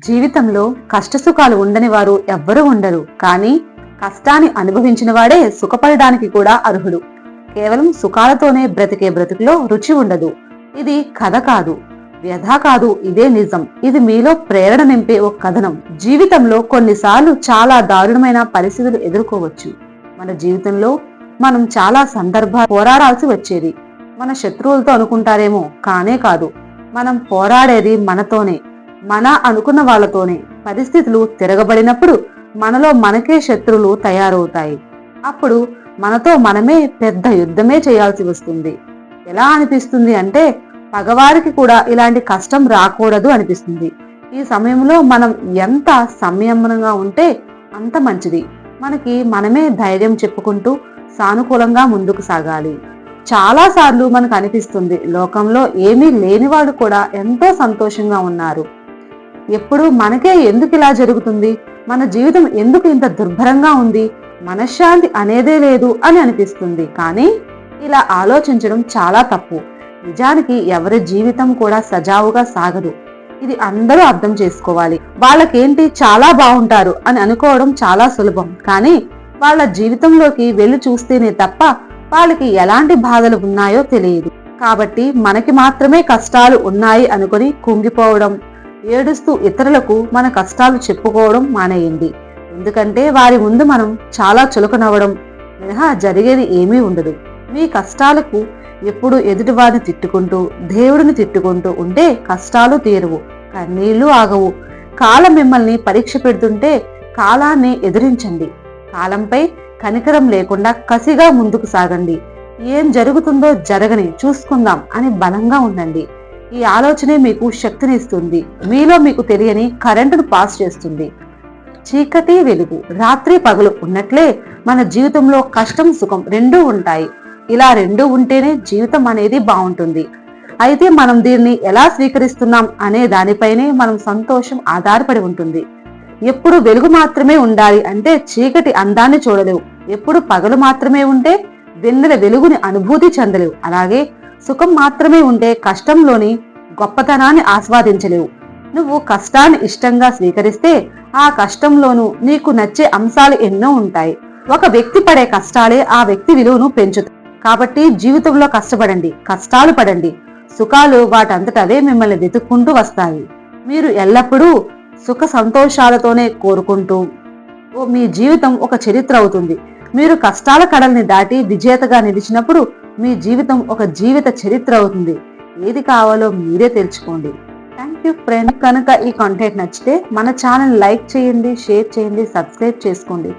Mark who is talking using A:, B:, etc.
A: జీవితంలో కష్టసుఖాలు ఉండని వారు ఎవ్వరూ ఉండరు. కానీ కష్టాన్ని అనుభవించిన వాడే సుఖపడడానికి కూడా అర్హుడు. కేవలం సుఖాలతోనే బ్రతికే బ్రతుకులో రుచి ఉండదు. ఇది కథ కాదు, వ్యధ కాదు, ఇదే నిజం. ఇది మీలో ప్రేరణ నింపే ఒక కథనం. జీవితంలో కొన్నిసార్లు చాలా దారుణమైన పరిస్థితులు ఎదుర్కోవచ్చు. మన జీవితంలో మనం చాలా సందర్భాలు పోరాడాల్సి వచ్చేది. మన శత్రువులతో అనుకుంటారేమో, కానే కాదు. మనం పోరాడేది మనతోనే, మన అనుకున్న వాళ్ళతోనే. పరిస్థితులు తిరగబడినప్పుడు మనలో మనకే శత్రువులు తయారవుతాయి. అప్పుడు మనతో మనమే పెద్ద యుద్ధమే చేయాల్సి వస్తుంది. ఎలా అనిపిస్తుంది అంటే, పగవారికి కూడా ఇలాంటి కష్టం రాకూడదు అనిపిస్తుంది. ఈ సమయంలో మనం ఎంత సంయమనంగా ఉంటే అంత మంచిది. మనకి మనమే ధైర్యం చెప్పుకుంటూ సానుకూలంగా ముందుకు సాగాలి. చాలా సార్లు మనకు అనిపిస్తుంది, లోకంలో ఏమీ లేనివాడు కూడా ఎంతో సంతోషంగా ఉన్నారు. ఎప్పుడు మనకే ఎందుకు ఇలా జరుగుతుంది, మన జీవితం ఎందుకు ఇంత దుర్భరంగా ఉంది, మనశ్శాంతి అనేదే లేదు అని అనిపిస్తుంది. కానీ ఇలా ఆలోచించడం చాలా తప్పు. నిజానికి ఎవరి జీవితం కూడా సజావుగా సాగదు. ఇది అందరూ అర్థం చేసుకోవాలి. వాళ్ళకేంటి చాలా బాగుంటారు అని అనుకోవడం చాలా సులభం. కానీ వాళ్ళ జీవితంలోకి వెళ్ళి చూస్తేనే తప్ప వాళ్ళకి ఎలాంటి బాధలు ఉన్నాయో తెలియదు. కాబట్టి మనకి మాత్రమే కష్టాలు ఉన్నాయి అనుకుని కుంగిపోవడం, ఏడుస్తూ ఇతరులకు మన కష్టాలు చెప్పుకోవడం మానేయండి. ఎందుకంటే వారి ముందు మనం చాలా చులకనవ్వడం మినహా జరిగేది ఏమీ ఉండదు. మీ కష్టాలకు ఎప్పుడు ఎదుటివారిని తిట్టుకుంటూ, దేవుడిని తిట్టుకుంటూ ఉంటే కష్టాలు తీరువు, కన్నీళ్లు ఆగవు. కాలం మిమ్మల్ని పరీక్ష పెడుతుంటే కాలాన్ని ఎదిరించండి. కాలంపై కనికరం లేకుండా కసిగా ముందుకు సాగండి. ఏం జరుగుతుందో జరగని, చూసుకుందాం అని బలంగా ఉండండి. ఈ ఆలోచనే మీకు శక్తినిస్తుంది. మీలో మీకు తెలియని కరెంటును పాస్ చేస్తుంది. చీకటి వెలుగు, రాత్రి పగలు ఉన్నట్లే మన జీవితంలో కష్టం సుఖం రెండూ ఉంటాయి. ఇలా రెండూ ఉంటేనే జీవితం అనేది బాగుంటుంది. అయితే మనం దీన్ని ఎలా స్వీకరిస్తున్నాం అనే దానిపైనే మనం సంతోషం ఆధారపడి ఉంటుంది. ఎప్పుడు వెలుగు మాత్రమే ఉండాలి అంటే చీకటి అందాన్ని చూడలేవు. ఎప్పుడు పగలు మాత్రమే ఉంటే వెన్నెల వెలుగుని అనుభూతి చెందలేవు. అలాగే సుఖం మాత్రమే ఉంటే కష్టంలోని గొప్పతనాన్ని ఆస్వాదించలేవు. నువ్వు కష్టాన్ని ఇష్టంగా స్వీకరిస్తే ఆ కష్టంలోనూ నీకు నచ్చే అంశాలు ఎన్నో ఉంటాయి. ఒక వ్యక్తి పడే కష్టాలే ఆ వ్యక్తి విలువను పెంచుతాయి. కాబట్టి జీవితంలో కష్టపడండి, కష్టాలు పడండి. సుఖాలు వాటంతటవే మిమ్మల్ని వెతుక్కుంటూ వస్తాయి. మీరు ఎల్లప్పుడూ సుఖ సంతోషాలతోనే కోరుకుంటూ మీ జీవితం ఒక చరిత్ర అవుతుంది. మీరు కష్టాల కడల్ని దాటి విజేతగా నిలిచినప్పుడు మీ జీవితం ఒక జీవిత చరిత్ర అవుతుంది. ఏది కావాలో మీరే తెలుసుకోండి. Thank you friend. కనుక ఈ కాంటెంట్ నచ్చితే మన ఛానల్ లైక్ చేయండి, షేర్ చేయండి, సబ్స్క్రైబ్ చేసుకోండి.